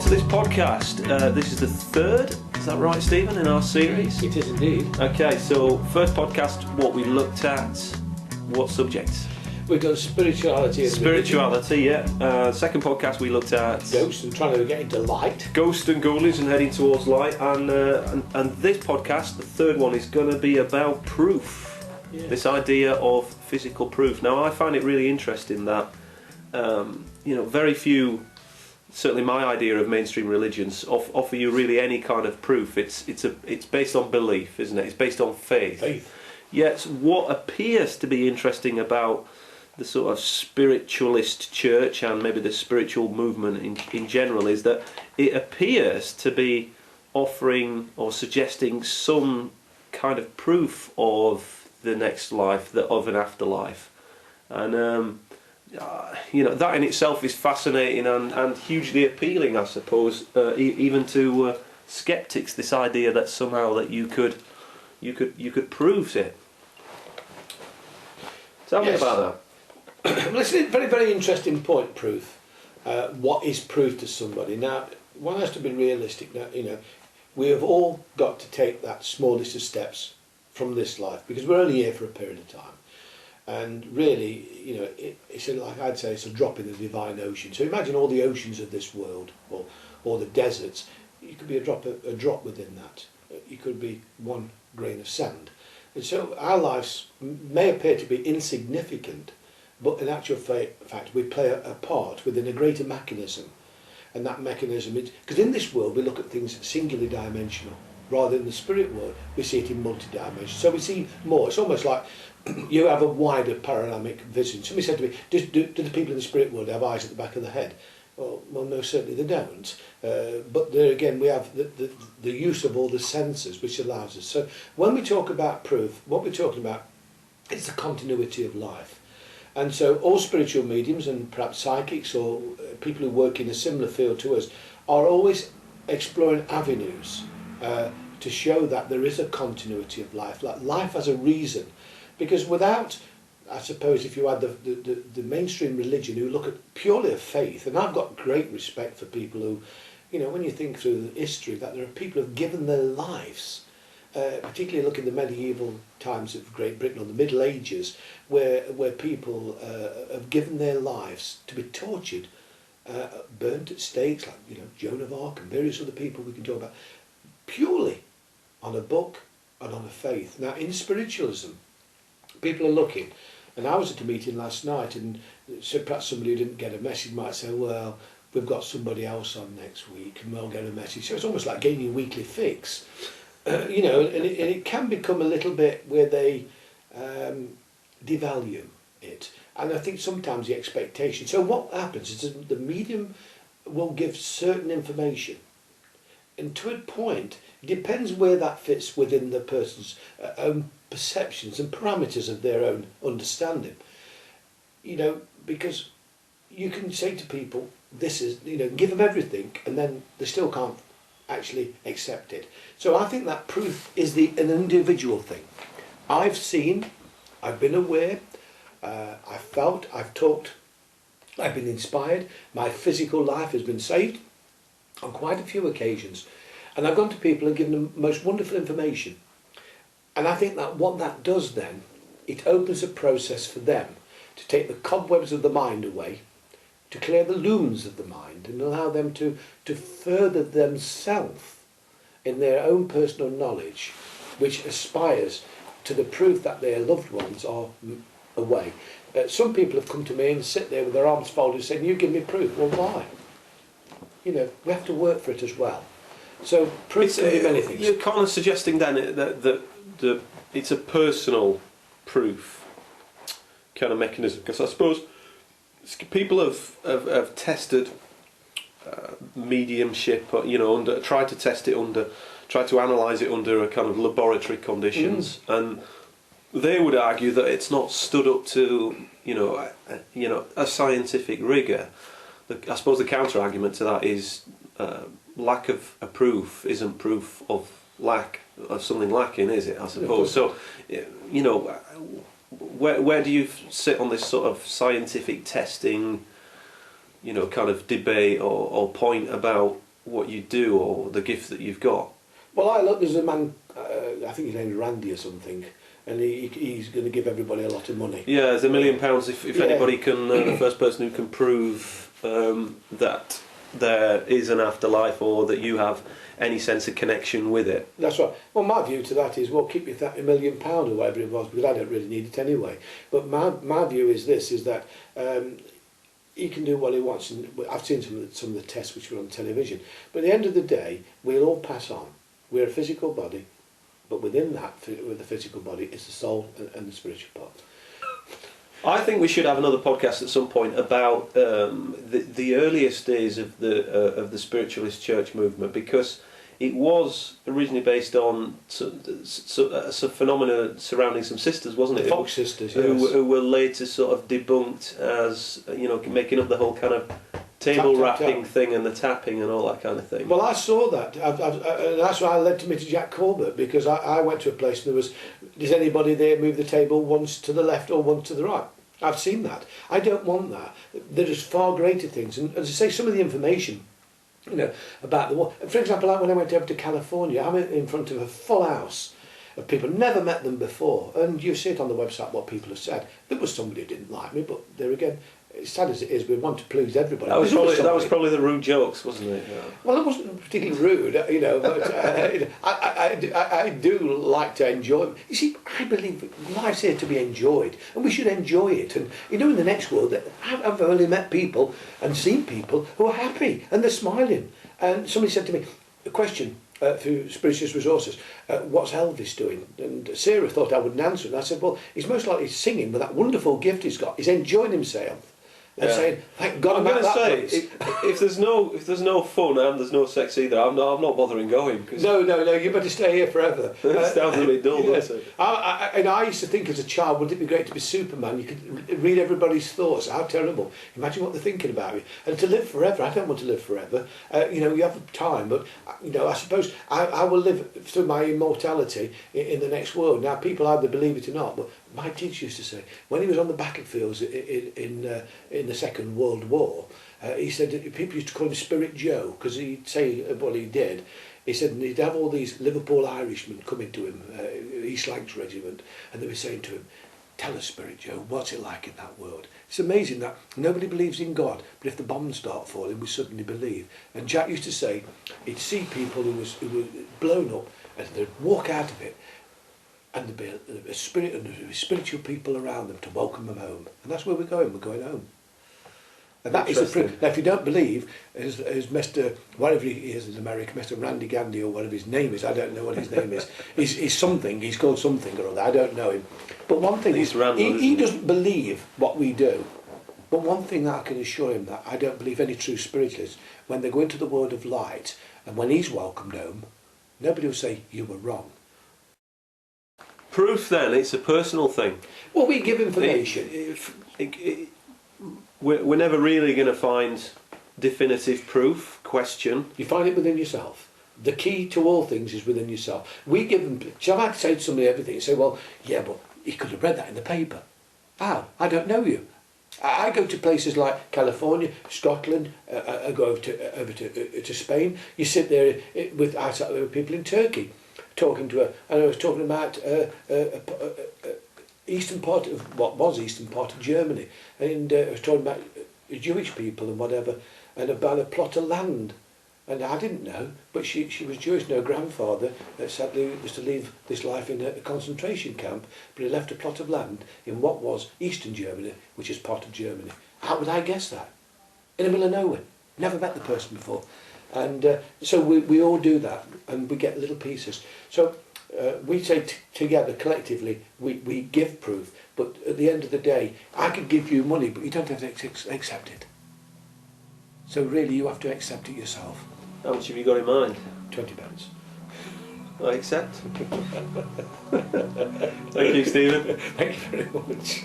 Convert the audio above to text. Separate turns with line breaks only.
to this podcast. This is the third, is that right, Stephen, in our series?
It is indeed.
Okay, so first podcast, what we looked at, what subjects?
We've done spirituality.
Spirituality, yeah. Second podcast, we looked at
ghosts and trying to get into light.
Ghosts and ghoulies and heading towards light. And this podcast, the third one, is going to be about proof. Yeah. This idea of physical proof. Now, I find it really interesting that very few. Certainly, my idea of mainstream religions offer you really any kind of proof. It's based on belief, isn't it? It's based on faith. Yet, what appears to be interesting about the sort of spiritualist church and maybe the spiritual movement in general is that it appears to be offering or suggesting some kind of proof of the next life, of an afterlife, and that in itself is fascinating and hugely appealing, I suppose, even to skeptics. This idea that somehow that you could prove it. Tell me about that.
Well, it's a very, very interesting point. Proof. What is proof to somebody? Now, one has to be realistic. Now, we have all got to take that smallest of steps from this life because we're only here for a period of time. And really, it's I'd say it's a drop in the divine ocean. So imagine all the oceans of this world, or the deserts. You could be a drop within that. You could be one grain of sand. And so our lives may appear to be insignificant, but in actual fact, we play a part within a greater mechanism. And that mechanism is because in this world we look at things singularly dimensional, rather than the spirit world we see it in multi-dimensional. So we see more. It's almost like you have a wider panoramic vision. Somebody said to me, do the people in the spirit world have eyes at the back of the head? Well, no, certainly they don't. But there again, we have the use of all the senses, which allows us. So when we talk about proof, what we're talking about is the continuity of life. And so all spiritual mediums and perhaps psychics or people who work in a similar field to us are always exploring avenues to show that there is a continuity of life, like life has a reason. Because without, I suppose, if you had the mainstream religion who look at purely of faith, and I've got great respect for people who, when you think through the history, that there are people who have given their lives, particularly look in the medieval times of Great Britain or the Middle Ages, where people have given their lives to be tortured, burnt at stakes, like Joan of Arc and various other people we can talk about, purely on a book and on a faith. Now, in spiritualism, people are looking, and I was at a meeting last night, and so perhaps somebody who didn't get a message might say, well, we've got somebody else on next week and we'll get a message. So it's almost like getting a weekly fix, and it can become a little bit where they devalue it. And I think sometimes the expectation. So what happens is that the medium will give certain information, and to a point, it depends where that fits within the person's own perceptions and parameters of their own understanding. Because you can say to people, this is, give them everything, and then they still can't actually accept it. So I think that proof is an individual thing. I've seen, I've been aware, I've felt, I've talked, I've been inspired, my physical life has been saved on quite a few occasions. And I've gone to people and given them most wonderful information. And I think that what that does then, it opens a process for them to take the cobwebs of the mind away, to clear the looms of the mind and allow them to further themselves in their own personal knowledge, which aspires to the proof that their loved ones are away. Some people have come to me and sit there with their arms folded saying, you give me proof. Well, why? We have to work for it as well. So proof can be many things.
You're kind of suggesting then that it's a personal proof kind of mechanism, because I suppose people have tested mediumship, tried to test it tried to analyse it under a kind of laboratory conditions, and they would argue that it's not stood up to a scientific rigour. I suppose the counter argument to that is lack of a proof isn't proof of lack of something lacking, is it? I suppose. So, where do you sit on this sort of scientific testing, kind of debate or point about what you do or the gift that you've got.
Well, I look, there's a man, I think his name's Randy or something, and he's going to give everybody a lot of money.
Yeah, there's £1 million if
Yeah.
anybody can, the first person who can prove that there is an afterlife or that you have any sense of connection with it.
That's right. Well, my view to that is, well, keep your £1 million or whatever it was, because I don't really need it anyway. But my view is this, is that he can do what he wants. And I've seen some of the tests which were on television. But at the end of the day, we'll all pass on. We're a physical body, but within that, with the physical body, is the soul and the spiritual part.
I think we should have another podcast at some point about the earliest days of the spiritualist church movement, because it was originally based on a phenomena surrounding some sisters, wasn't it?
The Fox sisters, yes.
Who were later sort of debunked as, making up the whole kind of table wrapping thing and the tapping and all that kind of thing.
Well, I saw that. That's why I led to me to Jack Corbett, because I went to a place and there was, does anybody there move the table once to the left or once to the right? I've seen that. I don't want that. There is far greater things. And as I say, some of the information, about the war. For example, like when I went over to California, I'm in front of a full house of people, never met them before, and you see it on the website what people have said. There was somebody who didn't like me, but there again, as sad as it is, we want to please everybody.
That was probably the rude jokes, wasn't it? Yeah.
Well, it wasn't particularly rude, but I do like to enjoy. You see, I believe life's here to be enjoyed, and we should enjoy it. And in the next world, I've only met people and seen people who are happy and they're smiling. And somebody said to me, a question through Spiritualist Resources, what's Elvis doing? And Sarah thought I wouldn't answer it. And I said, well, he's most likely singing with that wonderful gift he's got. He's enjoying himself. And saying, thank God I'm going to say,
if there's no fun and there's no sex either, I'm not bothering going.
No, you better stay here forever.
It sounds a bit dull, doesn't it?
I used to think as a child, wouldn't it be great to be Superman? You could read everybody's thoughts. How terrible! Imagine what they're thinking about you. And to live forever, I don't want to live forever. You have time, but I suppose I will live through my immortality in the next world. Now, people either believe it or not, but my teacher used to say, when he was on the battlefields in the Second World War, he said that people used to call him Spirit Joe, because he'd say what he did. He said, and he'd have all these Liverpool Irishmen coming to him, East Lancs Regiment, and they were saying to him, tell us, Spirit Joe, what's it like in that world? It's amazing that nobody believes in God, but if the bombs start falling, we suddenly believe. And Jack used to say, he'd see people who were blown up, and they'd walk out of it, and there'd be a spirit and there'd be spiritual people around them to welcome them home. And that's where we're going home. And that is the proof. Now, if you don't believe, as Mr. whatever he is in America, Mr. Randy Gandy or whatever his name is, I don't know what his name is. He's something. He's called something or other. I don't know him. But one thing is, he doesn't believe what we do. But one thing that I can assure him, that I don't believe any true spiritualist, when they go into the world of light and when he's welcomed home, nobody will say you were wrong.
Proof, then, it's a personal thing.
Well, we give information.
We're never really going to find definitive proof. Question.
You find it within yourself. The key to all things is within yourself. We give them. Shall I say to somebody everything? You say, well, yeah, but he could have read that in the paper. How? I don't know you. I go to places like California, Scotland. I go over to Spain. You sit there with people in Turkey, talking to her, and I was talking about eastern part of what was eastern part of Germany, and I was talking about Jewish people and whatever, and about a plot of land, and I didn't know, but she was Jewish, and her grandfather sadly was to leave this life in a concentration camp, but he left a plot of land in what was eastern Germany, which is part of Germany. How would I guess that? In the middle of nowhere, never met the person before. And so we all do that, and we get little pieces. So we say together, collectively, we give proof, but at the end of the day, I could give you money, but you don't have to accept it. So really, you have to accept it yourself.
How much have you got in mind?
20 pence.
I accept. Thank you, Stephen.
Thank you very much.